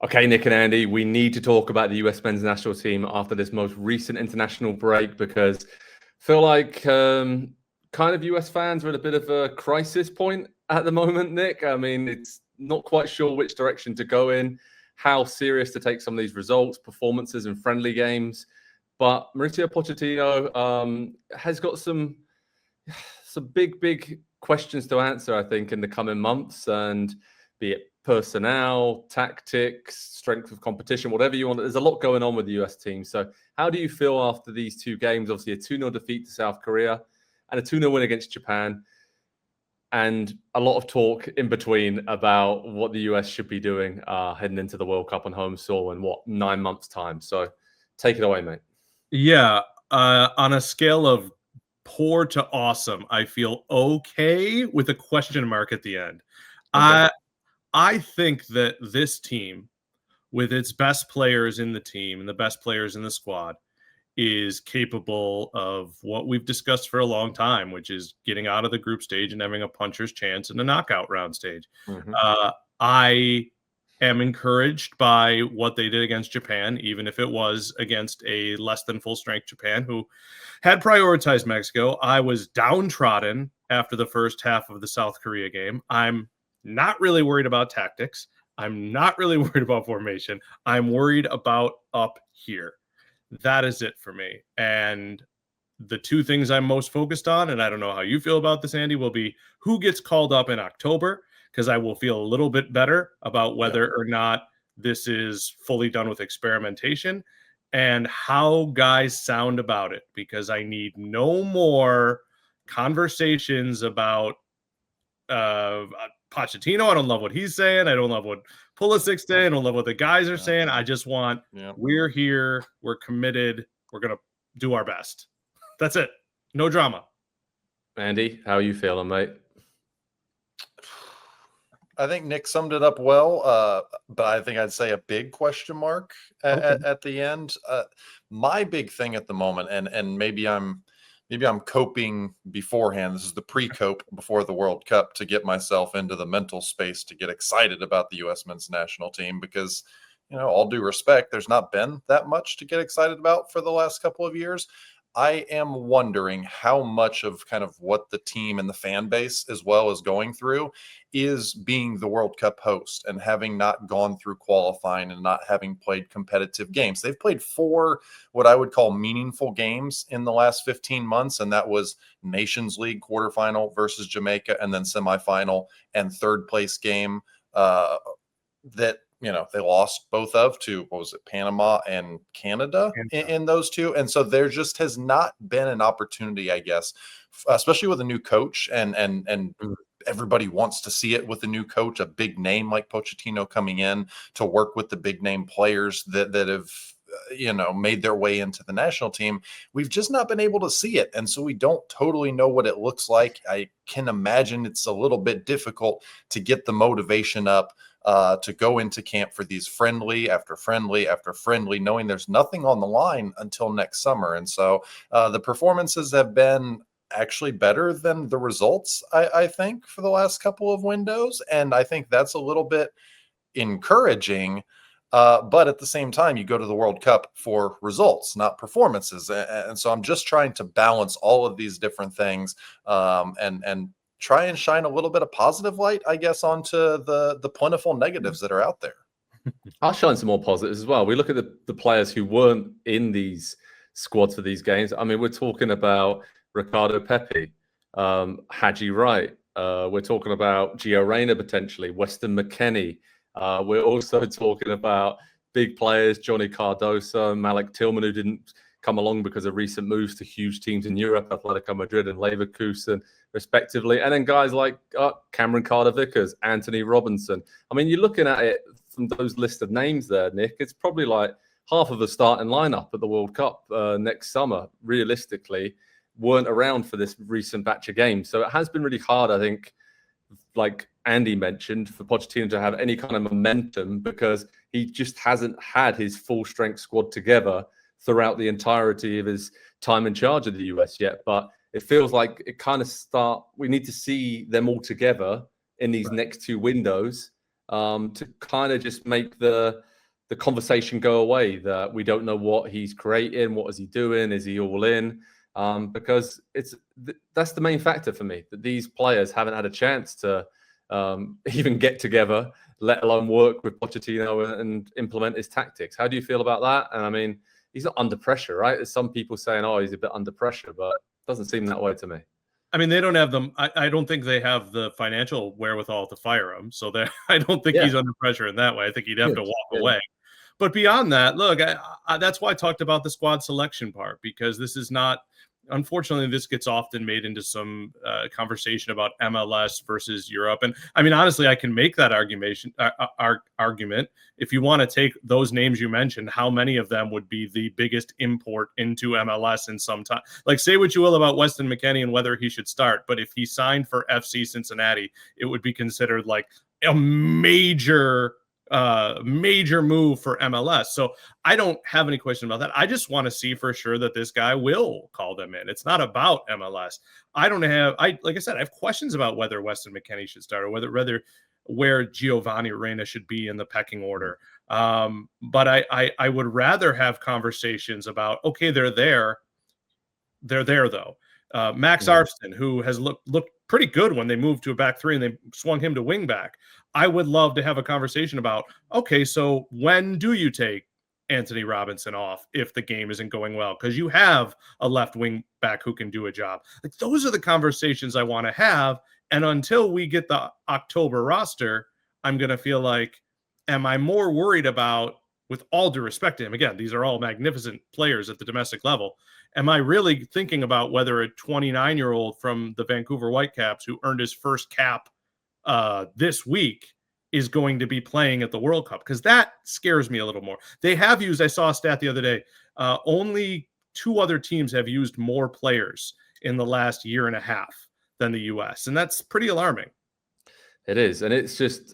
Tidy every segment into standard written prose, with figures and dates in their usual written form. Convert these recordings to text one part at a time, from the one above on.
Okay, Nick and Andy, we need to talk about the US men's national team after this most recent international break because I feel like kind of US fans are at a bit of a crisis point at the moment, Nick. I mean, it's not quite sure which direction to go in, how serious to take some of these results, performances in friendly games. But Mauricio Pochettino has got some big questions to answer, I think, in the coming months, and be it personnel, tactics, strength of competition, whatever you want. There's a lot going on with the US team. So how do you feel after these two games? Obviously, a 2-0 defeat to South Korea and a 2-0 win against Japan, and a lot of talk in between about what the US should be doing heading into the World Cup on home soil in, 9 months' time. So take it away, mate. Yeah, on a scale of poor to awesome, I feel okay with a question mark at the end. Okay. I think that this team, with its best players in the team and the best players in the squad, is capable of what we've discussed for a long time, which is getting out of the group stage and having a puncher's chance in the knockout round stage. Mm-hmm. I am encouraged by what they did against Japan, even if it was against a less than full strength Japan who had prioritized Mexico. I was downtrodden after the first half of the South Korea game. I'm not really worried about tactics. I'm not really worried about formation. I'm worried about up here. That is it for me. And the two things I'm most focused on, and I don't know how you feel about this, Andy, will be who gets called up in October, because I will feel a little bit better about whether or not this is fully done with experimentation, and how guys sound about it, because I need no more conversations about Pochettino. I don't love what he's saying. I don't love what Pulisic's saying. I don't love what the guys are saying. I just want, we're here. We're committed. We're going to do our best. That's it. No drama. Andy, how are you feeling, mate? I think Nick summed it up well, but I think I'd say a big question mark at the end. My big thing at the moment, and maybe I'm coping beforehand. This is the pre-cope before the World Cup to get myself into the mental space to get excited about the U.S. men's national team because, all due respect, there's not been that much to get excited about for the last couple of years. I am wondering how much of kind of what the team and the fan base as well is going through is being the World Cup host and having not gone through qualifying and not having played competitive games. They've played 4 what I would call meaningful games in the last 15 months, and that was Nations League quarterfinal versus Jamaica, and then semifinal and third place game that they lost both of to, what was it, Panama and Canada in those two. And so there just has not been an opportunity, I guess, especially with a new coach and everybody wants to see it with a new coach, a big name like Pochettino coming in to work with the big name players that have made their way into the national team. We've just not been able to see it. And so we don't totally know what it looks like. I can imagine it's a little bit difficult to get the motivation up to go into camp for these friendly after friendly after friendly, knowing there's nothing on the line until next summer. And so the performances have been actually better than the results, I think, for the last couple of windows. And I think that's a little bit encouraging. But at the same time, you go to the World Cup for results, not performances. And so I'm just trying to balance all of these different things and try and shine a little bit of positive light, I guess, onto the plentiful negatives that are out there. I'll shine some more positives as well. We look at the players who weren't in these squads for these games. I mean, we're talking about Ricardo Pepi, Haji Wright. We're talking about Gio Reyna potentially, Weston McKennie. We're also talking about big players, Johnny Cardoso, Malik Tillman, who didn't come along because of recent moves to huge teams in Europe, Atletico Madrid and Leverkusen, respectively. And then guys like Cameron Carter-Vickers, Anthony Robinson. I mean, you're looking at it from those list of names there, Nick. It's probably like half of the starting lineup at the World Cup next summer, realistically, weren't around for this recent batch of games. So it has been really hard, I think, like Andy mentioned, for Pochettino to have any kind of momentum because he just hasn't had his full strength squad together throughout the entirety of his time in charge of the US yet. But it feels like we need to see them all together in these next 2 windows to kind of just make the conversation go away, that we don't know what he's creating, what is he doing, is he all in? Because that's the main factor for me, that these players haven't had a chance to even get together, let alone work with Pochettino and implement his tactics. How do you feel about that? And I mean, he's not under pressure, right? There's some people saying, oh, he's a bit under pressure, but it doesn't seem that way to me. I mean, they don't have them. I don't think they have the financial wherewithal to fire him. So I don't think he's under pressure in that way. I think he'd have to walk away. But beyond that, look, that's why I talked about the squad selection part, because this is not, unfortunately, this gets often made into some conversation about MLS versus Europe. And I mean, honestly, I can make that argument. If you want to take those names you mentioned, how many of them would be the biggest import into MLS in some time? Like, say what you will about Weston McKennie and whether he should start, but if he signed for FC Cincinnati, it would be considered like a major move for MLS. So I don't have any question about that. I just want to see for sure that this guy will call them in. It's not about MLS. Like I said, I have questions about whether Weston McKennie should start, or whether where Giovanni Reyna should be in the pecking order. But I would rather have conversations about, okay, they're there though. Max Arfsten, who has looked pretty good when they moved to a back three and they swung him to wing back. I would love to have a conversation about, okay, so when do you take Anthony Robinson off if the game isn't going well? Because you have a left wing back who can do a job. Like, those are the conversations I want to have. And until we get the October roster, I'm going to feel like, am I more worried about, with all due respect to him, again, these are all magnificent players at the domestic level, am I really thinking about whether a 29-year-old from the Vancouver Whitecaps who earned his first cap this week is going to be playing at the World Cup? Because that scares me a little more. They have used, I saw a stat the other day, only 2 other teams have used more players in the last year and a half than the U.S., and that's pretty alarming. It is, and it's just,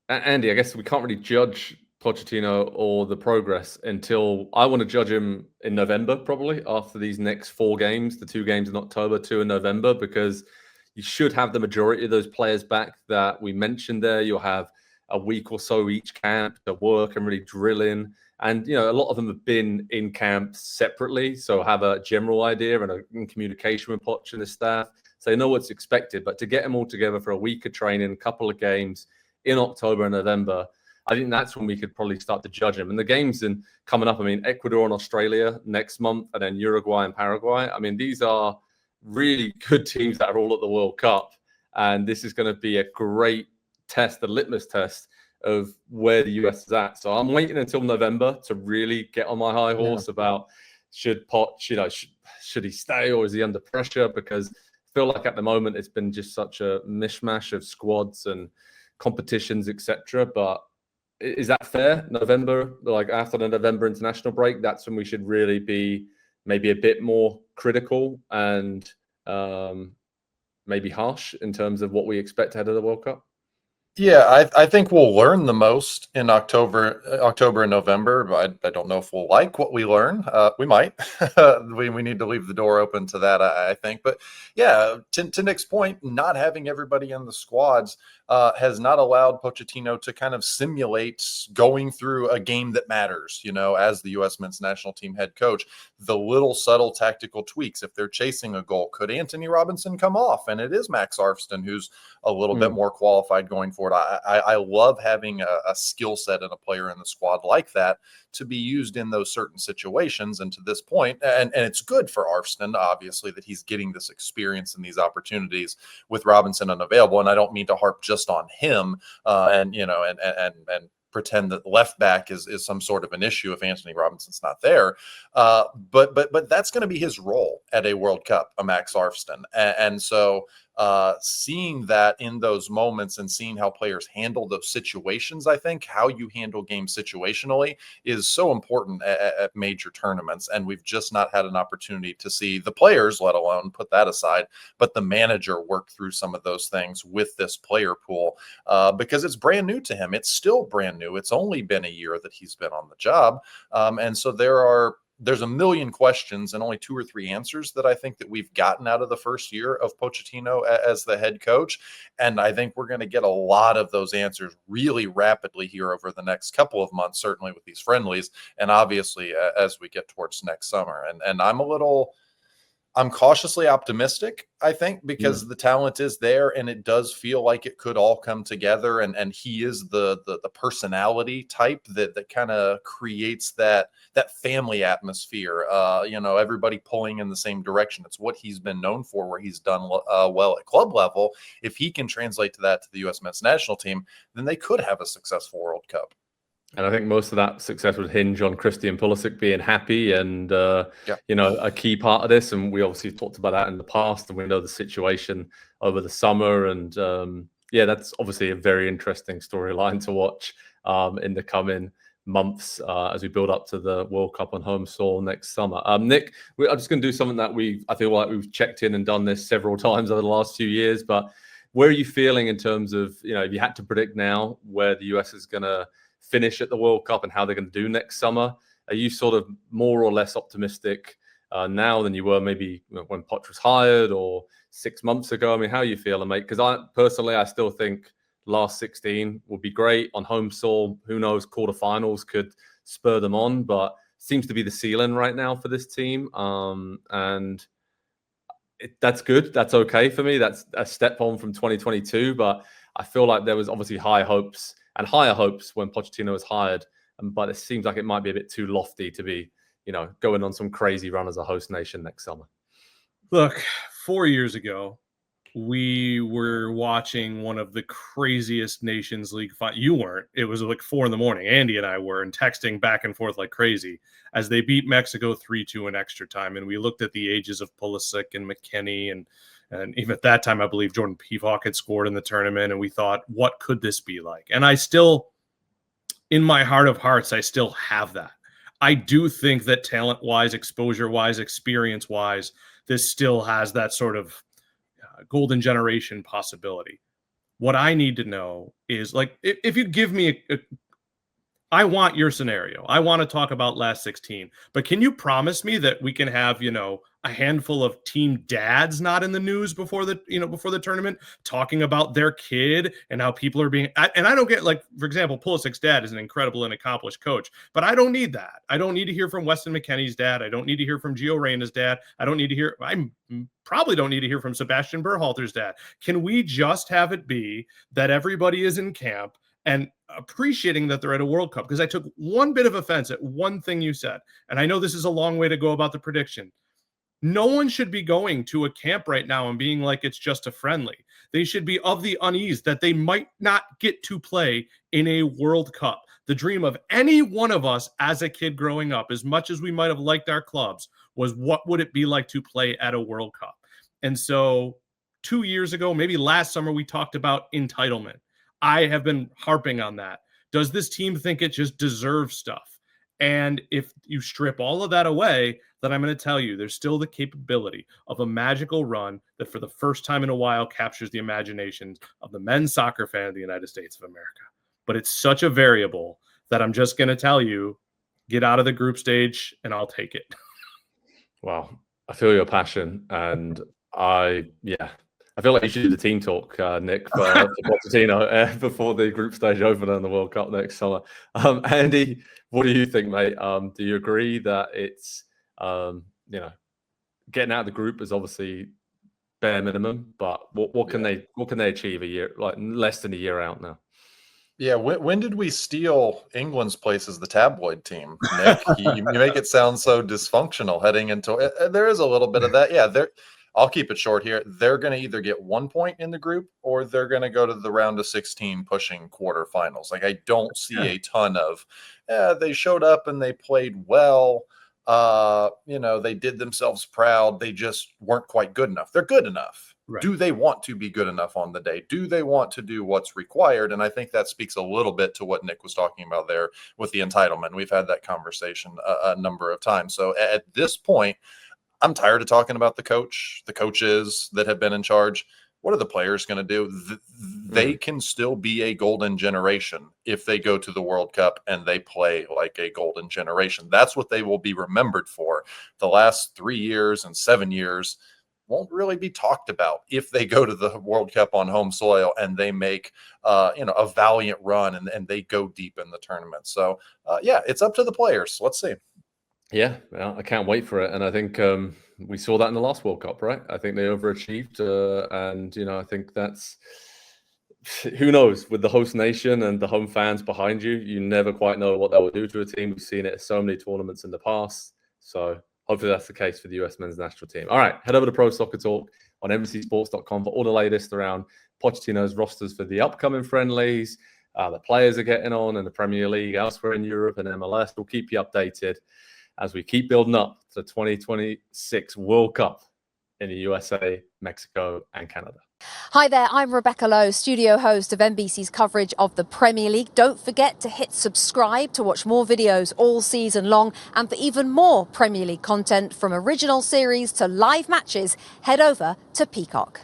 Andy, I guess we can't really judge Pochettino or the progress until, I want to judge him in November, probably after these next 4 games, the 2 games in October, 2 in November, because you should have the majority of those players back that we mentioned there. You'll have a week or so each camp to work and really drill in. And, you know, a lot of them have been in camp separately, so have a general idea and in communication with Poch and his staff. So they know what's expected. But to get them all together for a week of training, a couple of games in October and November, I think that's when we could probably start to judge him. And the games coming up, I mean, Ecuador and Australia next month, and then Uruguay and Paraguay. I mean, these are really good teams that are all at the World Cup. And this is going to be a great test, the litmus test of where the US is at. So I'm waiting until November to really get on my high horse about should he stay, or is he under pressure? Because I feel like at the moment it's been just such a mishmash of squads and competitions, etc. But is that fair? November, like after the November international break, that's when we should really be maybe a bit more critical and maybe harsh in terms of what we expect ahead of the World Cup. Yeah, I think we'll learn the most in October and November. But I don't know if we'll like what we learn. We might. we need to leave the door open to that, I think. But yeah, to Nick's point, not having everybody in the squads has not allowed Pochettino to kind of simulate going through a game that matters, you know, as the U.S. men's national team head coach. The little subtle tactical tweaks. If they're chasing a goal, could Anthony Robinson come off? And it is Max Arfsten who's a little bit more qualified going forward. I love having a skill set and a player in the squad like that to be used in those certain situations. And to this point, and it's good for Arfsten, obviously, that he's getting this experience and these opportunities with Robinson unavailable. And I don't mean to harp just on him and pretend that left back is some sort of an issue if Anthony Robinson's not there. But that's going to be his role at a World Cup, a Max Arfsten. And so seeing that in those moments and seeing how players handle those situations, I think how you handle games situationally is so important at major tournaments. And we've just not had an opportunity to see the players, let alone put that aside, but the manager work through some of those things with this player pool because it's brand new to him. It's still brand new. It's only been a year that he's been on the job. And so there are there's a million questions and only 2 or 3 answers that I think that we've gotten out of the first year of Pochettino as the head coach. And I think we're going to get a lot of those answers really rapidly here over the next couple of months, certainly with these friendlies. And obviously as we get towards next summer, and I'm cautiously optimistic, I think, because the talent is there and it does feel like it could all come together. And he is the personality type that kind of creates that family atmosphere, everybody pulling in the same direction. It's what he's been known for, where he's done well at club level. If he can translate that to the U.S. men's national team, then they could have a successful World Cup. And I think most of that success would hinge on Christian Pulisic being happy and, a key part of this. And we obviously talked about that in the past, and we know the situation over the summer. And that's obviously a very interesting storyline to watch in the coming months as we build up to the World Cup on home soil next summer. Nick, I'm just going to do something that I feel like we've checked in and done this several times over the last few years. But where are you feeling in terms of, if you had to predict now where the US is going to finish at the World Cup and how they're going to do next summer? Are you sort of more or less optimistic now than you were maybe when Poch was hired or 6 months ago? I mean, how are you feeling, mate? Because I still think last 16 would be great on home soil. Who knows, quarterfinals could spur them on, but seems to be the ceiling right now for this team. That's good. That's okay for me. That's a step on from 2022, but I feel like there was obviously higher hopes when Pochettino was hired, but it seems like it might be a bit too lofty to be, going on some crazy run as a host nation next summer. Look, 4 years ago, we were watching one of the craziest Nations League you weren't. It was like 4 a.m. Andy and I were, and texting back and forth like crazy as they beat Mexico 3-2 in extra time. And we looked at the ages of Pulisic and McKennie, and even at that time, I believe Jordan Pevok had scored in the tournament, and we thought, what could this be like? And I still, in my heart of hearts, I still have that. I do think that talent-wise, exposure-wise, experience-wise, this still has that sort of golden generation possibility. What I need to know is, like, if you give me I want your scenario. I want to talk about last 16, but can you promise me that we can have, a handful of team dads not in the news before the tournament talking about their kid and how people are being, and I don't get, like, for example, Pulisic's dad is an incredible and accomplished coach, but I don't need that. I don't need to hear from Weston McKennie's dad. I don't need to hear from Gio Reyna's dad. I probably don't need to hear from Sebastian Berhalter's dad. Can we just have it be that everybody is in camp and appreciating that they're at a World Cup? Because I took one bit of offense at one thing you said, and I know this is a long way to go about the prediction. No one should be going to a camp right now and being like it's just a friendly. They should be of the unease that they might not get to play in a World Cup. The dream of any one of us as a kid growing up, as much as we might have liked our clubs, was what would it be like to play at a World Cup? And so 2 years ago, maybe last summer, we talked about entitlement. I have been harping on that. Does this team think it just deserves stuff? And if you strip all of that away, then I'm going to tell you there's still the capability of a magical run that for the first time in a while captures the imaginations of the men's soccer fan of the United States of America. But it's such a variable that I'm just going to tell you, get out of the group stage and I'll take it. Wow. I feel your passion, and I feel like you should do the team talk, Nick, for Pochettino before the group stage opener in the World Cup next summer. Andy, what do you think, mate? Do you agree that it's, getting out of the group is obviously bare minimum, but what can they achieve a year, like less than a year out now? Yeah, when did we steal England's place as the tabloid team, Nick? you make it sound so dysfunctional heading into it. There is a little bit of that. Yeah, I'll keep it short here. They're going to either get 1 point in the group or they're going to go to the round of 16 pushing quarterfinals. Like, I don't see a ton of, they showed up and they played well. They did themselves proud. They just weren't quite good enough. They're good enough. Right. Do they want to be good enough on the day? Do they want to do what's required? And I think that speaks a little bit to what Nick was talking about there with the entitlement. We've had that conversation a number of times. So at this point, I'm tired of talking about the coach, the coaches that have been in charge. what are the players going to do? They can still be a golden generation if they go to the World Cup and they play like a golden generation. That's what they will be remembered for. The last 3 years and 7 years won't really be talked about if they go to the World Cup on home soil and they make a valiant run and they go deep in the tournament. So yeah, it's up to the players. Let's see. Yeah, well, I can't wait for it. And I think we saw that in the last World Cup, right? I think they overachieved. And, I think that's, who knows, with the host nation and the home fans behind you, you never quite know what that will do to a team. We've seen it at so many tournaments in the past. So hopefully that's the case for the US men's national team. All right, head over to Pro Soccer Talk on NBCSports.com for all the latest around Pochettino's rosters for the upcoming friendlies, the players are getting on in the Premier League, elsewhere in Europe and MLS. We'll keep you updated as we keep building up to the 2026 World Cup in the USA, Mexico, and Canada. Hi there, I'm Rebecca Lowe, studio host of NBC's coverage of the Premier League. Don't forget to hit subscribe to watch more videos all season long. And for even more Premier League content, from original series to live matches, head over to Peacock.